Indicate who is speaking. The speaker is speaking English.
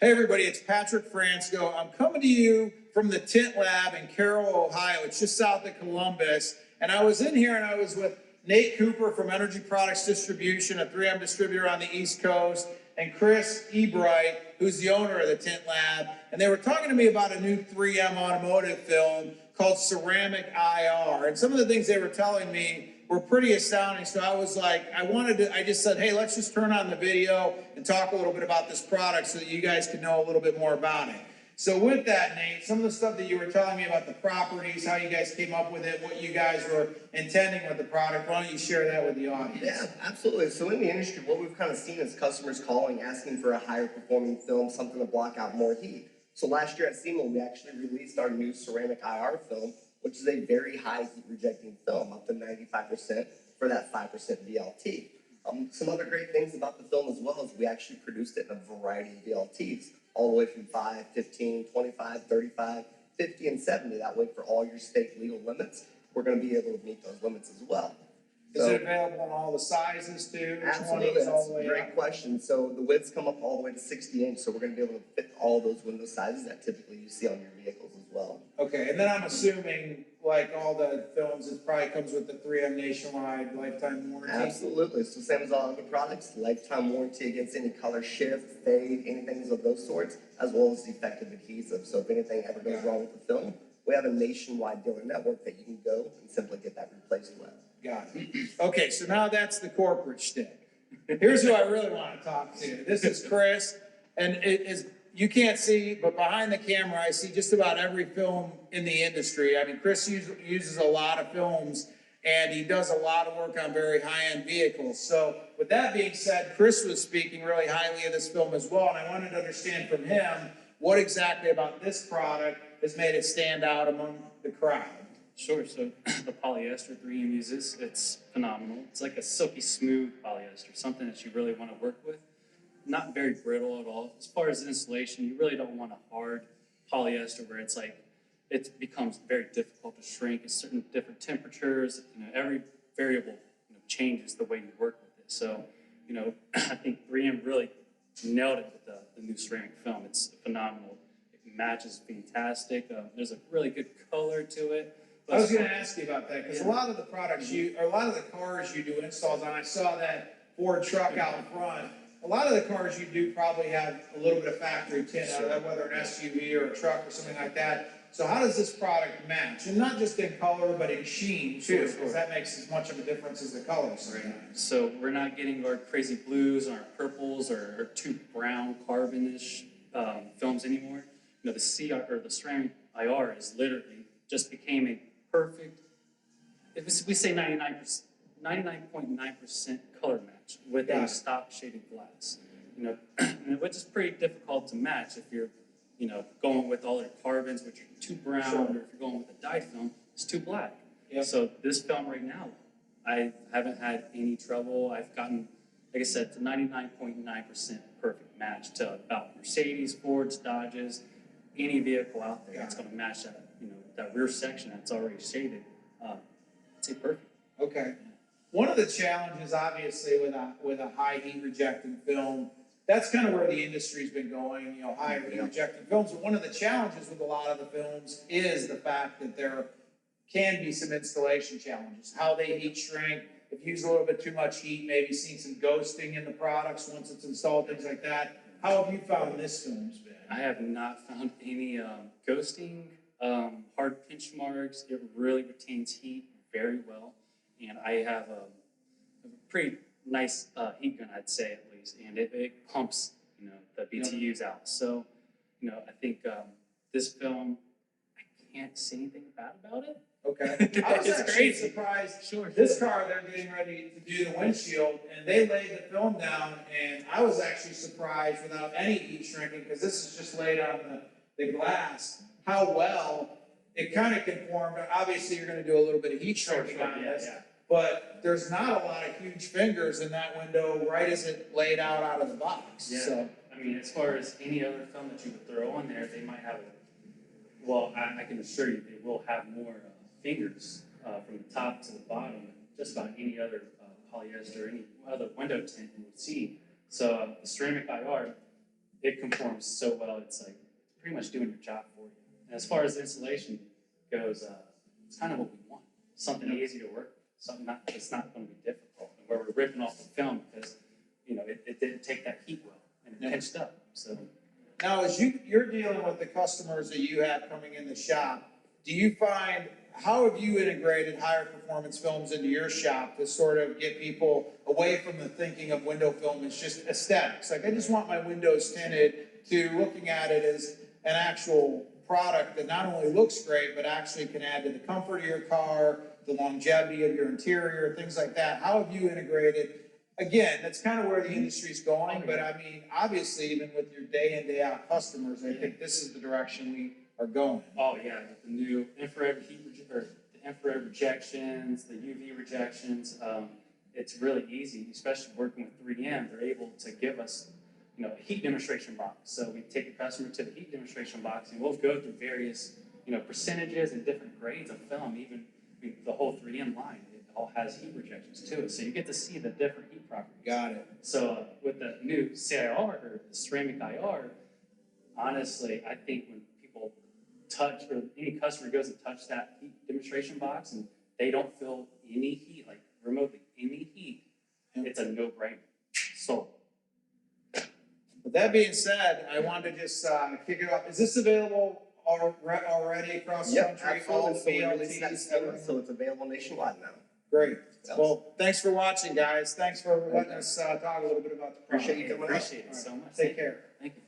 Speaker 1: Hey everybody, it's Patric Fransko. I'm coming to you from the Tint Lab in Carroll, Ohio. It's just south of Columbus. And I was in here and I was with Nate Cooper from Energy Products Distribution, a 3M distributor on the East Coast, and Chris Ebright, who's the owner of the Tint Lab. And they were talking to me about a new 3M automotive film called Ceramic IR. And some of the things they were telling me were pretty astounding. So I was like, I just said, hey, let's just turn on the video and talk a little bit about this product so that you guys can know a little bit more about it. So with that, Nate, some of the stuff that you were telling me about the properties, how you guys came up with it, what you guys were intending with the product, why don't you share that with the audience?
Speaker 2: Yeah, absolutely. So in the industry, what we've kind of seen is customers calling, asking for a higher performing film, something to block out more heat. So last year at SEMA, we actually released our new Ceramic IR film, which is a very high heat rejecting film, up to 95% for that 5% VLT. Some other great things about the film as well is we actually produced it in a variety of VLTs, all the way from 5, 15, 25, 35, 50, and 70. That way for all your state legal limits, we're going to be able to meet those limits as well.
Speaker 1: Is it available in all the sizes too?
Speaker 2: Absolutely, that's a great question. So the widths come up all the way to 60 inch, so we're going to be able to fit all those window sizes that typically you see on your vehicles as well.
Speaker 1: Okay, and then I'm assuming, like all the films, it probably comes with the 3M nationwide lifetime warranty?
Speaker 2: Absolutely, so same as all other products, lifetime warranty against any color shift, fade, anything of those sorts, as well as defective adhesive. So if anything ever goes wrong with the film, we have a nationwide dealer network that you can go and simply get that replaced with.
Speaker 1: Got it. Okay, so now that's the corporate shtick. Here's who I really want to talk to. This is Chris, and it is, you can't see, but behind the camera, I see just about every film in the industry. I mean, Chris uses a lot of films, and he does a lot of work on very high-end vehicles. So with that being said, Chris was speaking really highly of this film as well, and I wanted to understand from him what exactly about this product has made it stand out among the crowd.
Speaker 3: Sure, so the polyester 3M uses, it's phenomenal. It's like a silky smooth polyester, something that you really want to work with. Not very brittle at all. As far as installation, you really don't want a hard polyester where it's like, it becomes very difficult to shrink at certain different temperatures. Every variable changes the way you work with it. So, I think 3M really nailed it with the new ceramic film. It's phenomenal. It matches fantastic. There's a really good color to it.
Speaker 1: I was going to ask you about that because a lot of the products a lot of the cars you do installs on, I saw that Ford truck out front. A lot of the cars you do probably have a little bit of factory tint, whether an SUV or a truck or something like that. So how does this product match? And not just in color, but in sheen too, because that makes as much of a difference as the color sometimes.
Speaker 3: So we're not getting our crazy blues or our purples or too brown carbonish films anymore. The ceramic IR is literally just became a perfect, we say 99.9% color match with a stock shaded glass. Which is pretty difficult to match if you're, going with all your carbons, which are too brown, or if you're going with a dyed film, it's too black. Yep. So this film right now, I haven't had any trouble. I've gotten, like I said, to 99.9% perfect match to about Mercedes, Fords, Dodges, any vehicle out there that's going to match that. That rear section that's already shaded, it's perfect.
Speaker 1: Okay. One of the challenges, obviously, with a high heat rejecting film, that's kind of where the industry's been going. High heat rejecting films. But one of the challenges with a lot of the films is the fact that there can be some installation challenges. How they heat shrink. If you use a little bit too much heat, maybe seeing some ghosting in the products once it's installed, things like that. How have you found this film's been?
Speaker 3: I have not found any ghosting. Hard pinch marks, it really retains heat very well, and I have a pretty nice heat gun, I'd say, at least, and it pumps the BTUs out. So I think this film, I can't say anything bad about it.
Speaker 1: Okay. I was actually surprised. This car, they're getting ready to do the windshield, and they laid the film down, and I was actually surprised without any heat shrinking, because this is just laid on the glass, how well it kind of conformed. Obviously, you're going to do a little bit of heat shrinking on this, but there's not a lot of huge fingers in that window right as it laid out of the box.
Speaker 3: Yeah. So, I mean, as far as any other film that you would throw on there, they might have, I can assure you they will have more fingers from the top to the bottom, just about any other polyester, any other window tint you would see. So the ceramic IR, it conforms so well. It's like pretty much doing your job for you. And as far as installation goes, it's kind of what we want. Something easy to work with, something that's not going to be difficult. And where we're ripping off the film because, you know, it didn't take that heat well and it pinched up. So
Speaker 1: Now, as you're dealing with the customers that you have coming in the shop, do you find, how have you integrated higher performance films into your shop to sort of get people away from the thinking of window film as just aesthetics? Like, I just want my windows tinted, to looking at it as an actual product that not only looks great, but actually can add to the comfort of your car, the longevity of your interior, things like that. How have you integrated? Again, that's kind of where the industry's going, but I mean, obviously, even with your day in, day out customers, I think this is the direction we are going.
Speaker 3: oh yeah, the new infrared or the infrared rejections, the UV rejections. It's really easy, especially working with 3M. They're able to give us, you know, a heat demonstration box. So we take the customer to the heat demonstration box, and we'll go through various, you know, percentages and different grades of film. Even the whole 3M line, it all has heat rejections to it. So you get to see the different heat properties.
Speaker 1: Got it.
Speaker 3: So with the new CIR or the ceramic IR, honestly, I think when people touch, or any customer goes and touch that heat demonstration box and they don't feel any heat, like remotely any heat, it's a no-brainer. Sold.
Speaker 1: With that being said, I wanted to just kick it off. Is this available already across the
Speaker 2: Yep,
Speaker 1: country?
Speaker 2: absolutely.
Speaker 1: All
Speaker 2: So we released that
Speaker 1: BLTs,
Speaker 2: soon,
Speaker 1: everything?
Speaker 2: so it's available nationwide now.
Speaker 1: Great.
Speaker 2: Yes.
Speaker 1: Well, thanks for watching, guys. Thanks for letting us talk a little bit about the product.
Speaker 2: Appreciate you coming out.
Speaker 3: Appreciate it so much.
Speaker 1: Take care.
Speaker 3: Thank you.